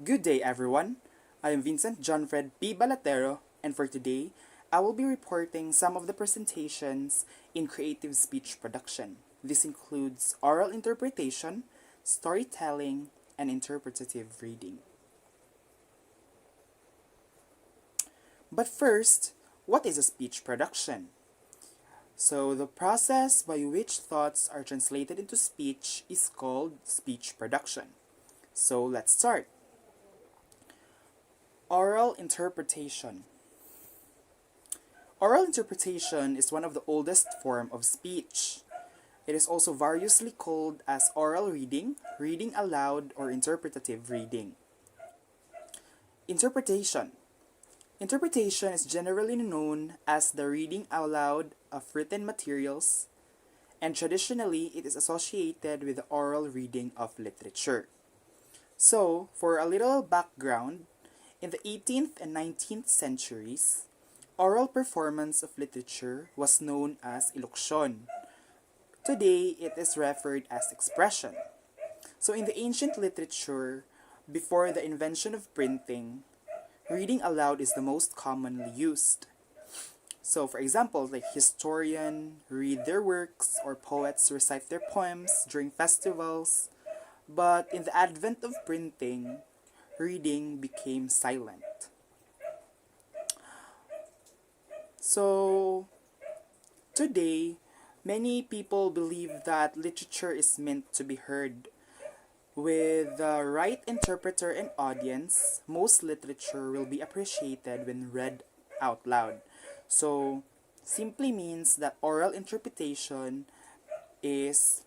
Good day, everyone. I am Vincent Johnfred P. Balatero, and for today, I will be reporting some of the presentations in creative speech production. This includes oral interpretation, storytelling, and interpretative reading. But first, what is a speech production? So, the process by which thoughts are translated into speech is called speech production. So, let's start. Oral interpretation. Oral interpretation is one of the oldest form of speech. It is also variously called as oral reading, reading aloud, or interpretative reading. Interpretation. Interpretation is generally known as the reading aloud of written materials, and traditionally it is associated with the oral reading of literature. So, for a little background, in the 18th and 19th centuries, oral performance of literature was known as iluksyon. Today, it is referred as expression. So in the ancient literature, before the invention of printing, reading aloud is the most commonly used. So for example, like historians read their works or poets recite their poems during festivals. But in the advent of printing, reading became silent. So today, many people believe that literature is meant to be heard. With the right interpreter and audience, most literature will be appreciated when read out loud. So, simply means that oral interpretation is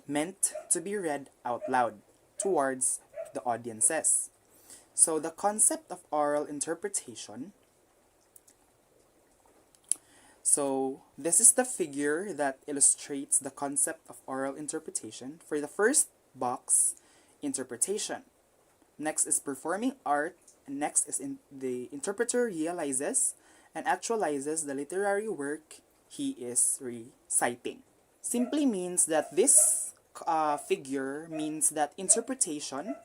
meant to be read out loud towards the audiences. So, the concept of oral interpretation. So, this is the figure that illustrates the concept of oral interpretation. For the first box, interpretation. Next is performing art. And next is the interpreter realizes and actualizes the literary work he is reciting. Simply means that this figure means that interpretation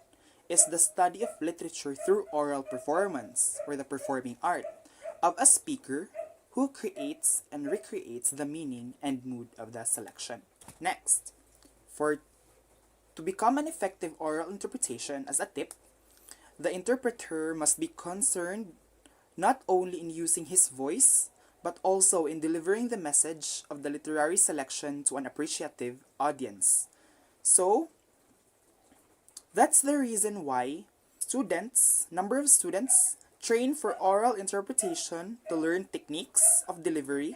is the study of literature through oral performance or the performing art of a speaker who creates and recreates the meaning and mood of the selection. Next, to become an effective oral interpretation, as a tip, the interpreter must be concerned not only in using his voice, but also in delivering the message of the literary selection to an appreciative audience. So, that's the reason why number of students, train for oral interpretation to learn techniques of delivery,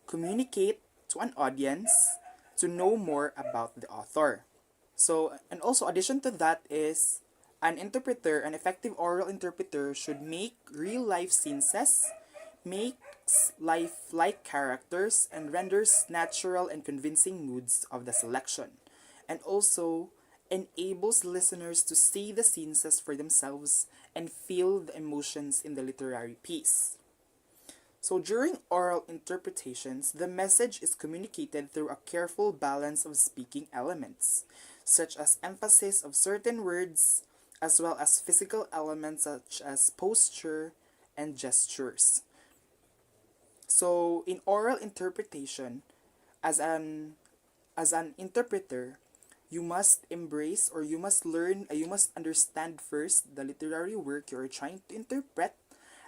communicate to an audience, to know more about the author. So, and also addition to that is an effective oral interpreter should make real life scenes, makes lifelike characters, and renders natural and convincing moods of the selection. And also enables listeners to see the scenes for themselves and feel the emotions in the literary piece. So during oral interpretations, the message is communicated through a careful balance of speaking elements, such as emphasis of certain words, as well as physical elements such as posture and gestures. So in oral interpretation, as an interpreter, you must embrace or you must learn, you must understand first the literary work you are trying to interpret.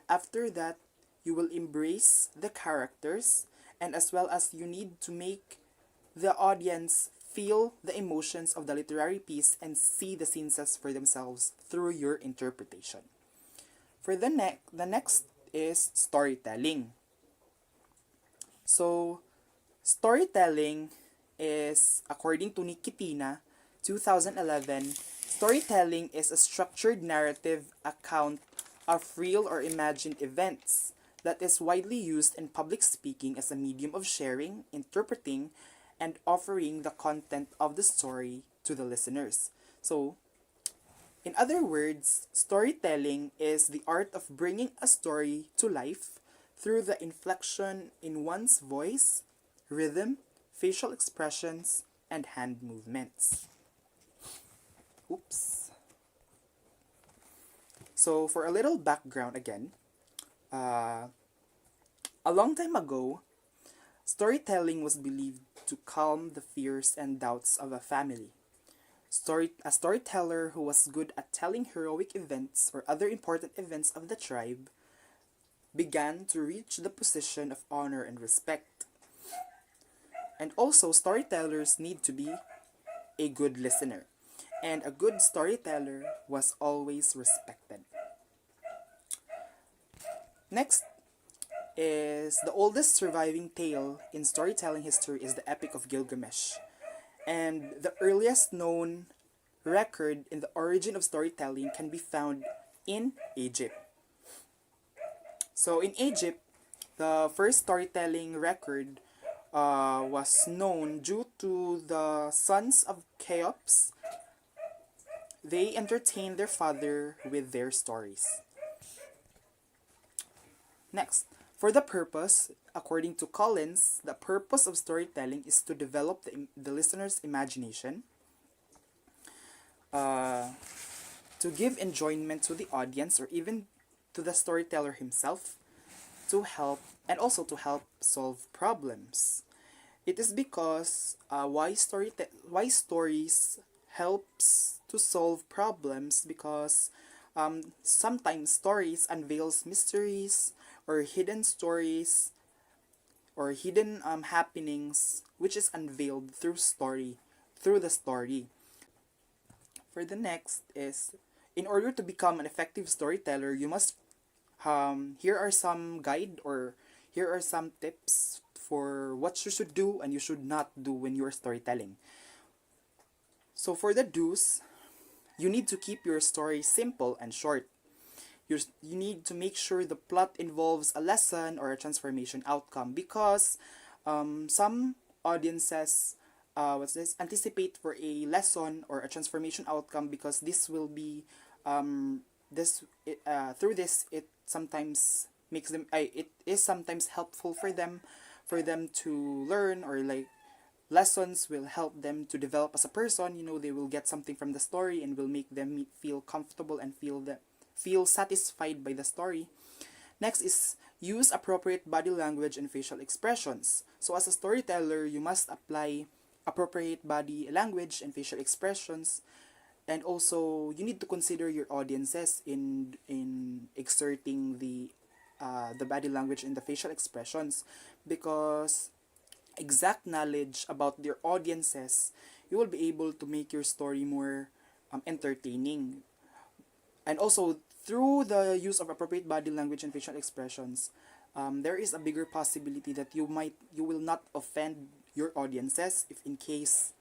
After that, you will embrace the characters, and as well as you need to make the audience feel the emotions of the literary piece and see the scenes for themselves through your interpretation. For the next is storytelling. So, storytelling is, according to Nikitina, 2011, storytelling is a structured narrative account of real or imagined events that is widely used in public speaking as a medium of sharing, interpreting, and offering the content of the story to the listeners. So, in other words, storytelling is the art of bringing a story to life through the inflection in one's voice, rhythm, facial expressions, and hand movements. Oops. So for a little background again, uh, a long time ago, storytelling was believed to calm the fears and doubts of a family. A storyteller who was good at telling heroic events or other important events of the tribe began to reach the position of honor and respect. And also, storytellers need to be a good listener, and a good storyteller was always respected. Next is the oldest surviving tale in storytelling history is the Epic of Gilgamesh. And the earliest known record in the origin of storytelling can be found in Egypt. So in Egypt, the first storytelling record was known due to the sons of Cheops. They entertained their father with their stories. Next, for the purpose, according to Collins, the purpose of storytelling is to develop the listener's imagination, uh, to give enjoyment to the audience or even to the storyteller himself, to help and also to help solve problems. It is because why stories helps to solve problems because sometimes stories unveils mysteries or hidden stories or hidden happenings which is unveiled through the story. For the next is in order to become an effective storyteller, you must here are some guide or here are some tips for what you should do and you should not do when you are storytelling. So for the do's, you need to keep your story simple and short. You need to make sure the plot involves a lesson or a transformation outcome because some audiences anticipate for a lesson or a transformation outcome because this will be through this it sometimes makes them it is sometimes helpful for them to learn or like lessons will help them to develop as a person. They will get something from the story and will make them feel comfortable and feel satisfied by the story. Next is use appropriate body language and facial expressions. So as a storyteller, you must apply appropriate body language and facial expressions, and also you need to consider your audiences in exerting the body language and the facial expressions because exact knowledge about their audiences, you will be able to make your story more entertaining. And also, through the use of appropriate body language and facial expressions, there is a bigger possibility that you will not offend your audiences if in case.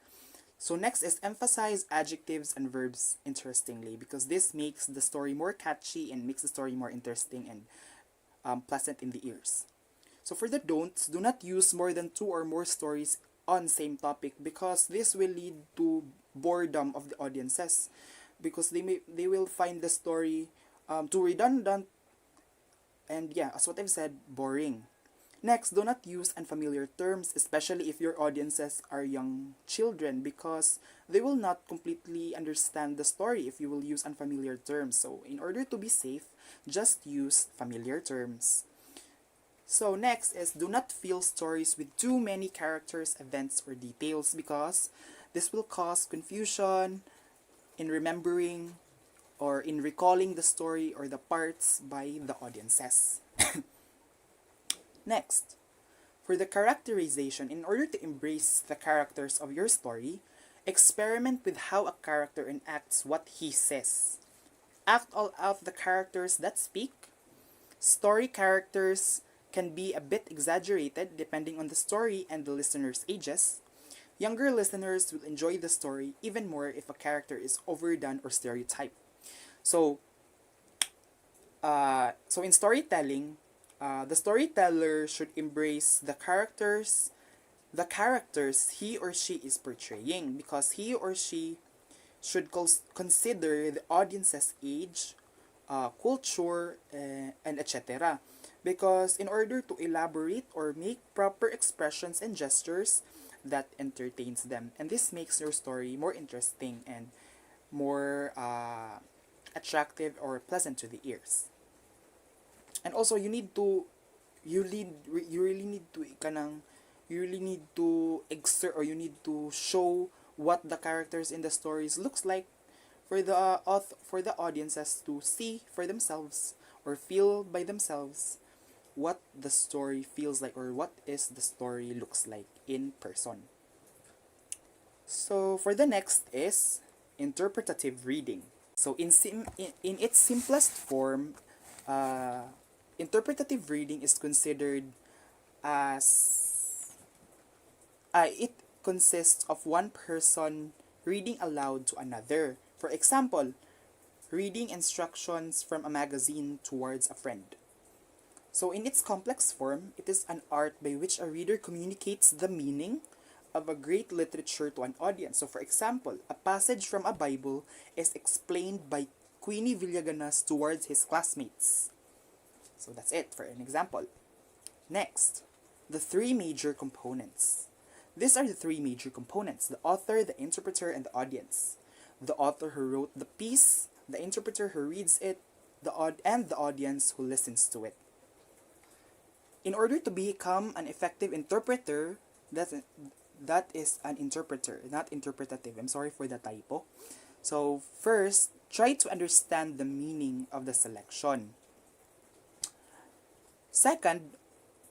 So next is emphasize adjectives and verbs interestingly because this makes the story more catchy and makes the story more interesting and pleasant in the ears. So for the don'ts, do not use more than 2 or more stories on same topic because this will lead to boredom of the audiences because they will find the story too redundant and yeah, as what I've said, boring. Next, do not use unfamiliar terms, especially if your audiences are young children because they will not completely understand the story if you will use unfamiliar terms. So in order to be safe, just use familiar terms. So next is do not fill stories with too many characters, events, or details because this will cause confusion in remembering or in recalling the story or the parts by the audiences. Next, for the characterization, in order to embrace the characters of your story, experiment with how a character enacts what he says. Act all out the characters that speak. Story characters can be a bit exaggerated depending on the story and the listener's ages. Younger listeners will enjoy the story even more if a character is overdone or stereotyped. So in storytelling, the storyteller should embrace the characters he or she is portraying because he or she should consider the audience's age, culture, and etc. Because in order to elaborate or make proper expressions and gestures that entertains them, and this makes your story more interesting and more attractive or pleasant to the ears. And also you need to you need you really need to kanang you really need to exert, or you need to show what the characters in the stories looks like for the for the audiences to see for themselves or feel by themselves what the story feels like, or what is the story looks like in person. So for the next is interpretative reading. So in its simplest form, interpretative reading is considered as it consists of one person reading aloud to another. For example, reading instructions from a magazine towards a friend. So in its complex form, it is an art by which a reader communicates the meaning of a great literature to an audience. So for example, a passage from a Bible is explained by Queenie Villaganas towards his classmates. So that's it for an example. Next, the three major components. These are the three major components: the author, the interpreter, and the audience. The author who wrote the piece, the interpreter who reads it, and the audience who listens to it. In order to become an effective interpreter, that is an interpreter, not interpretative. I'm sorry for the typo. So first, try to understand the meaning of the selection. Second,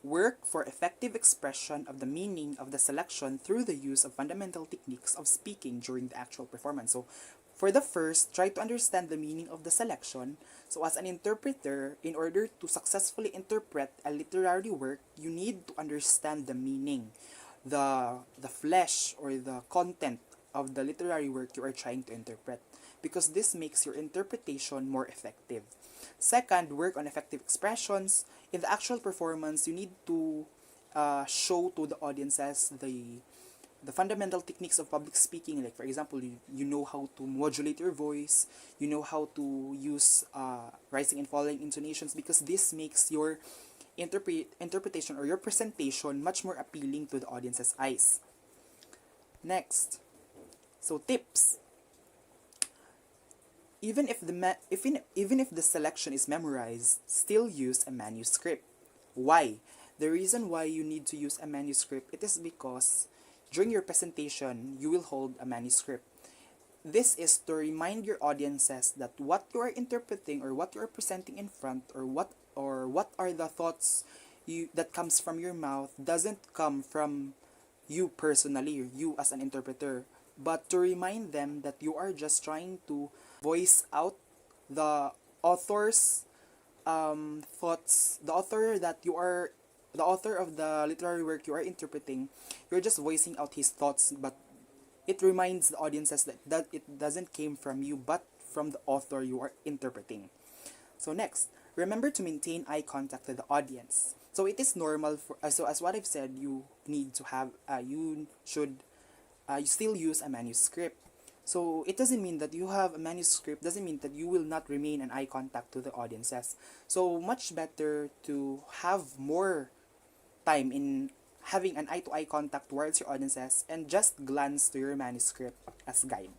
work for effective expression of the meaning of the selection through the use of fundamental techniques of speaking during the actual performance. So for the first, try to understand the meaning of the selection. So as an interpreter, in order to successfully interpret a literary work, you need to understand the meaning, the flesh or the content of the literary work you are trying to interpret, because this makes your interpretation more effective. Second, work on effective expressions. In the actual performance, you need to show to the audiences the fundamental techniques of public speaking. Like for example, you know how to modulate your voice, you know how to use rising and falling intonations, because this makes your interpretation or your presentation much more appealing to the audience's eyes. Next, so tips. Even if the selection is memorized, still use a manuscript. Why? The reason why you need to use a manuscript, it is because during your presentation, you will hold a manuscript. This is to remind your audiences that what you are interpreting or what you are presenting in front, or what are the thoughts that comes from your mouth, doesn't come from you personally, you as an interpreter, but to remind them that you are just trying to voice out the author's thoughts, the author of the literary work you are interpreting. You're just voicing out his thoughts, but it reminds the audiences that it doesn't came from you, but from the author you are interpreting. So next, remember to maintain eye contact with the audience. So it is normal for so as what I've said, you need to have you still use a manuscript. So it doesn't mean that you have a manuscript, doesn't mean that you will not remain an eye contact to the audiences. So much better to have more time in having an eye-to-eye contact towards your audiences and just glance to your manuscript as guide.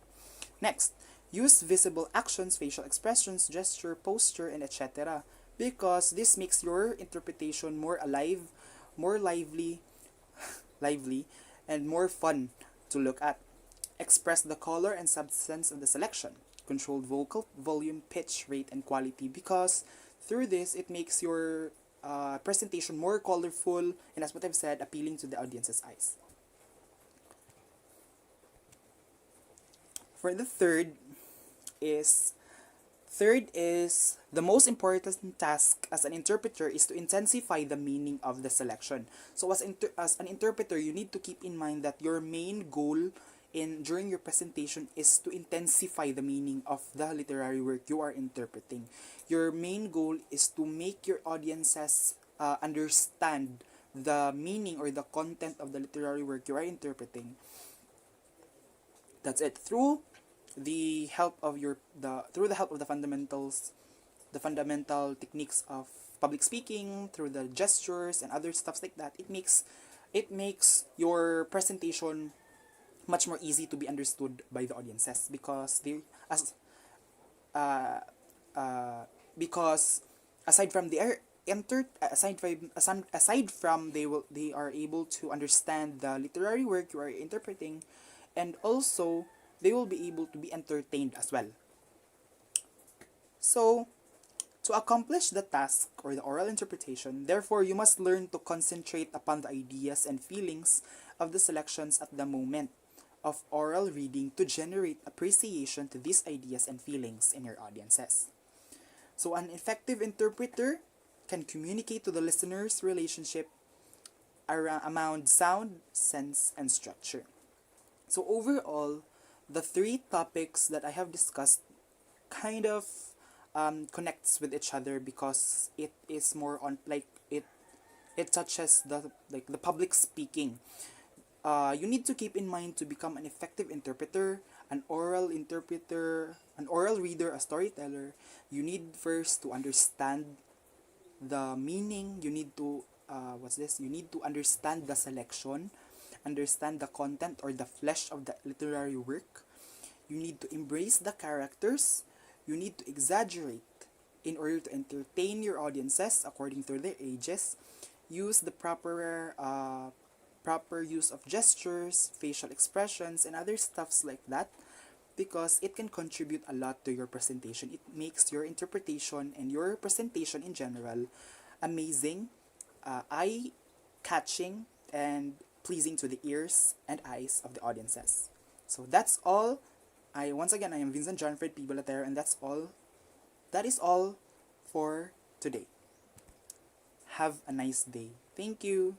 Next, use visible actions, facial expressions, gesture, posture, and etc. because this makes your interpretation more alive, more lively, and more fun to look at. Express the color and substance of the selection. Controlled vocal volume, pitch, rate, and quality, because through this, it makes your presentation more colorful and, as what I've said, appealing to the audience's eyes. For the third is the most important task as an interpreter is to intensify the meaning of the selection. So as an interpreter, you need to keep in mind that your main goal during your presentation is to intensify the meaning of the literary work you are interpreting. Your main goal is to make your audiences understand the meaning or the content of the literary work you are interpreting. That's it. Through the help of the fundamentals, the fundamental techniques of public speaking, through the gestures and other stuffs like that, it makes your presentation much more easy to be understood by the audiences, because because aside from their aside from they are able to understand the literary work you are interpreting, and also they will be able to be entertained as well. So to accomplish the task or the oral interpretation, therefore you must learn to concentrate upon the ideas and feelings of the selections at the moment of oral reading to generate appreciation to these ideas and feelings in your audiences. So an effective interpreter can communicate to the listener's relationship around sound, sense, and structure. So overall, the three topics that I have discussed kind of connects with each other because it is more on like it touches the public speaking. You need to keep in mind to become an effective interpreter, an oral reader, a storyteller. You need first to understand the meaning. You need to You need to understand the selection, understand the content or the flesh of the literary work. You need to embrace the characters. You need to exaggerate in order to entertain your audiences according to their ages. Use the proper use of gestures, facial expressions, and other stuffs like that because it can contribute a lot to your presentation. It makes your interpretation and your presentation in general amazing, eye-catching, and pleasing to the ears and eyes of the audiences. So that's all. I am Vincent Johnfred P. Balatero, and that is all for today. Have a nice day. Thank you.